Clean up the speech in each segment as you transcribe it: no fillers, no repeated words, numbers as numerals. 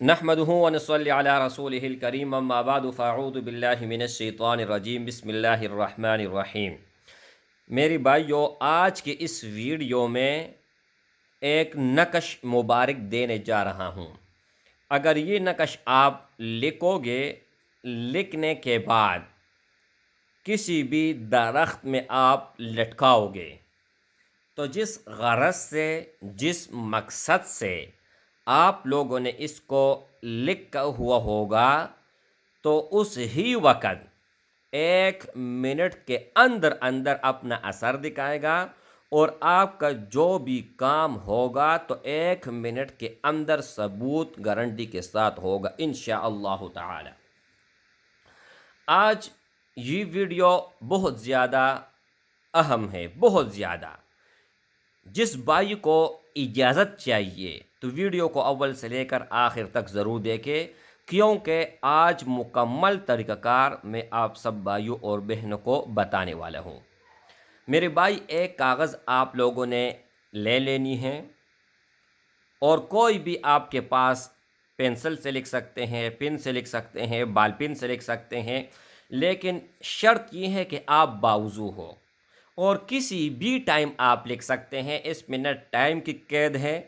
نحمدہ ونصلی علی رسولہ الکریم اما بعد فاعوذ باللہ من الشیطان الرجیم بسم اللہ الرحمن الرحیم۔ میری بھائیو، آج کے اس ویڈیو میں ایک نقش مبارک دینے جا رہا ہوں۔ اگر یہ نقش آپ لکھو گے، لکھنے کے بعد کسی بھی درخت میں آپ لٹکاؤ گے تو جس غرض سے، جس مقصد سے آپ لوگوں نے اس کو لکھا ہوا ہوگا، تو اس ہی وقت 1 منٹ کے اندر اندر اپنا اثر دکھائے گا، اور آپ کا جو بھی کام ہوگا تو 1 منٹ کے اندر ثبوت گارنٹی کے ساتھ ہوگا انشاءاللہ تعالی۔ آج یہ ویڈیو بہت زیادہ اہم ہے، بہت زیادہ۔ جس بھائی کو اجازت چاہیے تو ویڈیو کو اول سے لے کر آخر تک ضرور دیکھیں، کیونکہ آج مکمل طریقہ کار میں آپ سب بھائیوں اور بہنوں کو بتانے والا ہوں۔ میرے بھائی، ایک کاغذ آپ لوگوں نے لے لینی ہے، اور کوئی بھی آپ کے پاس پینسل سے لکھ سکتے ہیں، پن سے لکھ سکتے ہیں، بال پن سے لکھ سکتے ہیں، لیکن شرط یہ ہے کہ آپ باوضو ہو، اور کسی بھی ٹائم آپ لکھ سکتے ہیں۔ اس میں نہ ٹائم کی قید ہے،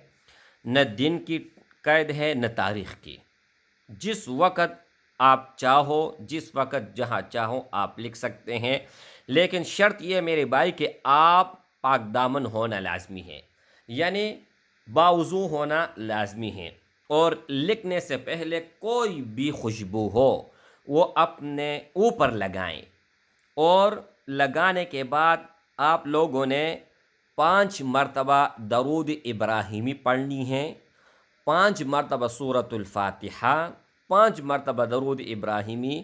نہ دن کی قید ہے، نہ تاریخ کی۔ جس وقت آپ چاہو، جس وقت جہاں چاہو آپ لکھ سکتے ہیں، لیکن شرط یہ میرے بھائی کہ آپ پاک دامن ہونا لازمی ہے، یعنی باوضو ہونا لازمی ہے، اور لکھنے سے پہلے کوئی بھی خوشبو ہو وہ اپنے اوپر لگائیں، اور لگانے کے بعد آپ لوگوں نے 5 مرتبہ درود ابراہیمی پڑھنی ہے، 5 مرتبہ سورۃ الفاتحہ، 5 مرتبہ درود ابراہیمی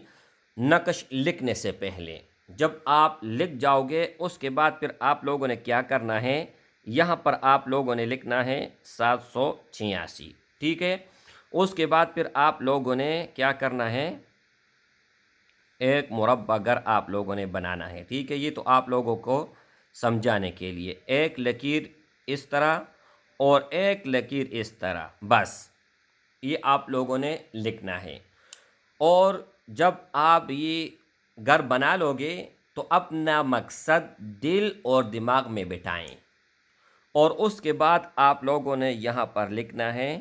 نقش لکھنے سے پہلے۔ جب آپ لکھ جاؤ گے، اس کے بعد پھر آپ لوگوں نے کیا کرنا ہے، یہاں پر آپ لوگوں نے لکھنا ہے 786، ٹھیک ہے۔ اس کے بعد پھر آپ لوگوں نے کیا کرنا ہے، ایک مربع گر آپ لوگوں نے بنانا ہے، ٹھیک ہے۔ یہ تو آپ لوگوں کو سمجھانے کے لیے، ایک لکیر اس طرح اور ایک لکیر اس طرح، بس یہ آپ لوگوں نے لکھنا ہے۔ اور جب آپ یہ گر بنا لو گے تو اپنا مقصد دل اور دماغ میں بٹھائیں، اور اس کے بعد آپ لوگوں نے یہاں پر لکھنا ہے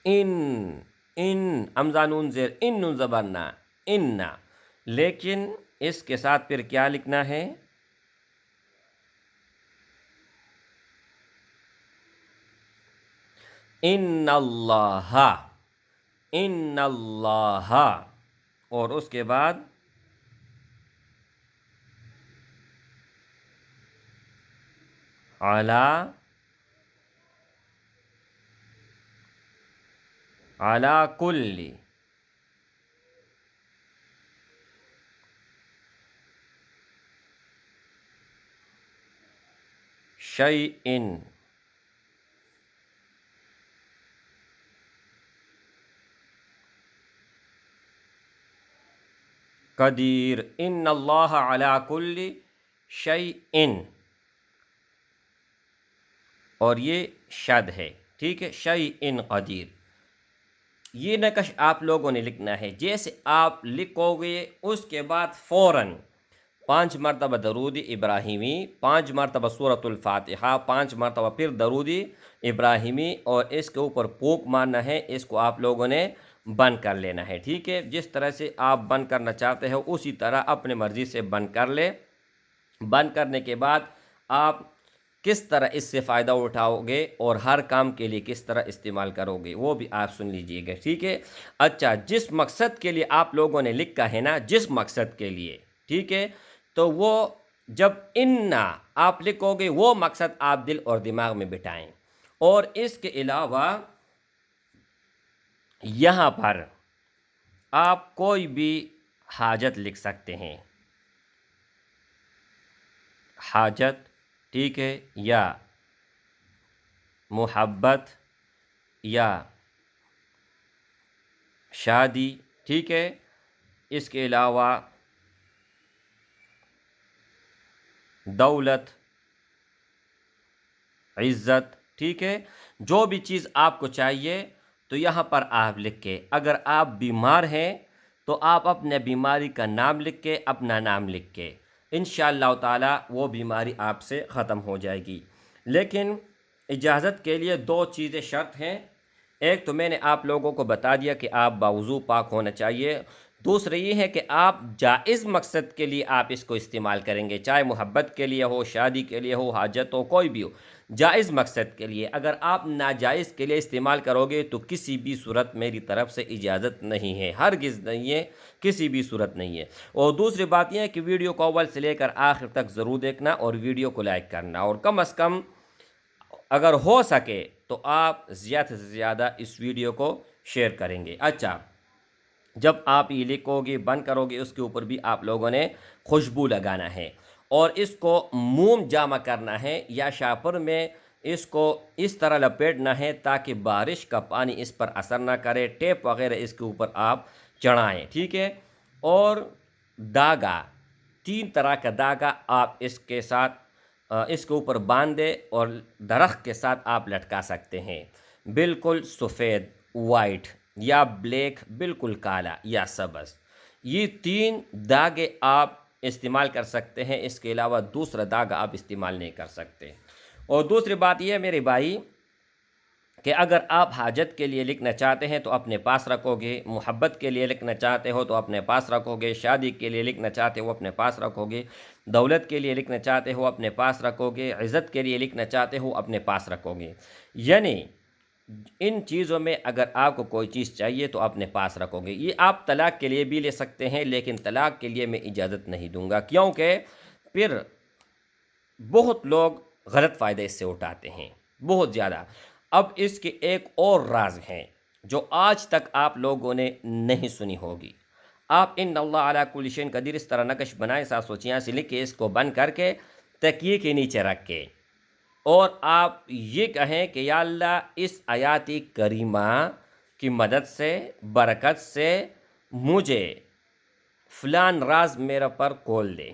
ان امزا نون زیر ان نون زبرنا ان، لیکن اس کے ساتھ پھر کیا لکھنا ہے، ان اللہ، ان اللہ، اور اس کے بعد علی کل شیء قدیر، ان اللہ علی کل شیء، اور یہ شد ہے، ٹھیک ہے، شیء قدیر۔ یہ نقش آپ لوگوں نے لکھنا ہے۔ جیسے آپ لکھو گے، اس کے بعد فوراً 5 مرتبہ درود ابراہیمی، 5 مرتبہ سورۃ الفاتحہ، 5 مرتبہ پھر درود ابراہیمی، اور اس کے اوپر پھونک مارنا ہے۔ اس کو آپ لوگوں نے بند کر لینا ہے، ٹھیک ہے۔ جس طرح سے آپ بند کرنا چاہتے ہو اسی طرح اپنے مرضی سے بند کر لے۔ بند کرنے کے بعد آپ کس طرح اس سے فائدہ اٹھاؤ گے اور ہر کام کے لیے کس طرح استعمال کرو گے، وہ بھی آپ سن لیجئے گا، ٹھیک ہے۔ اچھا، جس مقصد کے لیے آپ لوگوں نے لکھا ہے نا، جس مقصد کے لیے، ٹھیک ہے، تو وہ جب انا آپ لکھو گے، وہ مقصد آپ دل اور دماغ میں بٹھائیں۔ اور اس کے علاوہ یہاں پر آپ کوئی بھی حاجت لکھ سکتے ہیں، حاجت، ٹھیک ہے، یا محبت، یا شادی، ٹھیک ہے۔ اس کے علاوہ دولت، عزت، ٹھیک ہے، جو بھی چیز آپ کو چاہیے تو یہاں پر آپ لکھ کے، اگر آپ بیمار ہیں تو آپ اپنے بیماری کا نام لکھ کے، اپنا نام لکھ کے، انشاءاللہ تعالی وہ بیماری آپ سے ختم ہو جائے گی۔ لیکن اجازت کے لیے دو چیزیں شرط ہیں۔ ایک تو میں نے آپ لوگوں کو بتا دیا کہ آپ باوضو پاک ہونا چاہیے، دوسرا یہ ہے کہ آپ جائز مقصد کے لیے آپ اس کو استعمال کریں گے، چاہے محبت کے لیے ہو، شادی کے لیے ہو، حاجت ہو، کوئی بھی ہو، جائز مقصد کے لیے۔ اگر آپ ناجائز کے لیے استعمال کرو گے تو کسی بھی صورت میری طرف سے اجازت نہیں ہے، ہرگز نہیں ہے، کسی بھی صورت نہیں ہے۔ اور دوسری بات یہ ہے کہ ویڈیو کو اول سے لے کر آخر تک ضرور دیکھنا اور ویڈیو کو لائک کرنا، اور کم از کم اگر ہو سکے تو آپ زیادہ سے زیادہ اس ویڈیو کو شیئر کریں گے۔ اچھا، جب آپ یہ لکھو گے، بند کرو گے، اس کے اوپر بھی آپ لوگوں نے خوشبو لگانا ہے اور اس کو موم جامع کرنا ہے یا شاپر میں اس کو اس طرح لپیٹنا ہے تاکہ بارش کا پانی اس پر اثر نہ کرے، ٹیپ وغیرہ اس کے اوپر آپ چڑھائیں، ٹھیک ہے۔ اور داغا، 3 طرح کا داغا آپ اس کے ساتھ اس کے اوپر باندھے اور درخت کے ساتھ آپ لٹکا سکتے ہیں، بالکل سفید، وائٹ یا بلیک، بالکل کالا یا سبز، یہ 3 داغے آپ استعمال کر سکتے ہیں۔ اس کے علاوہ دوسرا داغا آپ استعمال نہیں کر سکتے۔ اور دوسری بات یہ ہے میرے بھائی کہ اگر آپ حاجت کے لیے لکھنا چاہتے ہیں تو اپنے پاس رکھو گے، محبت کے لیے لکھنا چاہتے ہو تو اپنے پاس رکھو گے، شادی کے لیے لکھنا چاہتے ہو اپنے پاس رکھو گے، دولت کے لیے لکھنا چاہتے ہو اپنے پاس رکھو گے، عزت کے لیے لکھنا چاہتے ہو اپنے پاس رکھو گے۔ یعنی ان چیزوں میں اگر آپ کو کوئی چیز چاہیے تو اپنے پاس رکھو گے۔ یہ آپ طلاق کے لیے بھی لے سکتے ہیں، لیکن طلاق کے لیے میں اجازت نہیں دوں گا، کیونکہ پھر بہت لوگ غلط فائدہ اس سے اٹھاتے ہیں، بہت زیادہ۔ اب اس کے ایک اور راز ہیں جو آج تک آپ لوگوں نے نہیں سنی ہوگی۔ آپ ان اللہ علی کل شیء قدیر اس طرح نقش بنائیں 700 سے لکھ کے، اس کو بند کر کے تکیے کے نیچے رکھ کے، اور آپ یہ کہیں کہ یا اللہ اس آیات کریمہ کی مدد سے، برکت سے مجھے فلان راز میرا پر کھول دے،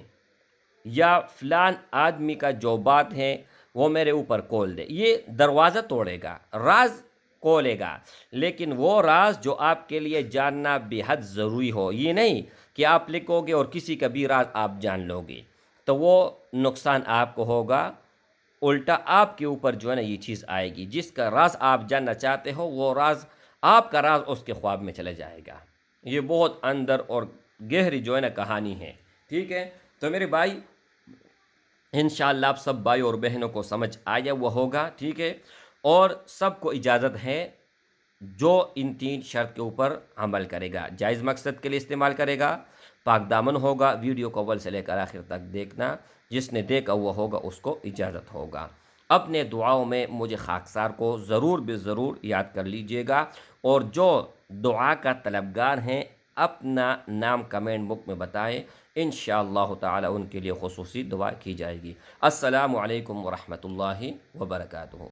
یا فلان آدمی کا جو بات ہے وہ میرے اوپر کھول دے۔ یہ دروازہ توڑے گا، راز کھولے گا، لیکن وہ راز جو آپ کے لیے جاننا بے حد ضروری ہو۔ یہ نہیں کہ آپ لکھو گے اور کسی کا بھی راز آپ جان لو گے، تو وہ نقصان آپ کو ہوگا، الٹا آپ کے اوپر جو ہے نا یہ چیز آئے گی۔ جس کا راز آپ جاننا چاہتے ہو وہ راز، آپ کا راز اس کے خواب میں چلا جائے گا۔ یہ بہت اندر اور گہری جو ہے نا کہانی ہے، ٹھیک ہے۔ تو میرے بھائی انشاءاللہ آپ سب بھائی اور بہنوں کو سمجھ آیا وہ ہوگا، ٹھیک ہے۔ اور سب کو اجازت ہے جو ان 3 شرط کے اوپر عمل کرے گا، جائز مقصد کے لیے استعمال کرے گا، پاک دامن ہوگا، ویڈیو کو اول سے لے کر آخر تک دیکھنا، جس نے دیکھا وہ ہوگا اس کو اجازت ہوگا۔ اپنے دعاؤں میں مجھے خاکسار کو ضرور بے ضرور یاد کر لیجئے گا، اور جو دعا کا طلبگار ہیں اپنا نام کمنٹ بک میں بتائیں، انشاءاللہ تعالی ان کے لیے خصوصی دعا کی جائے گی۔ السلام علیکم ورحمۃ اللہ وبرکاتہ۔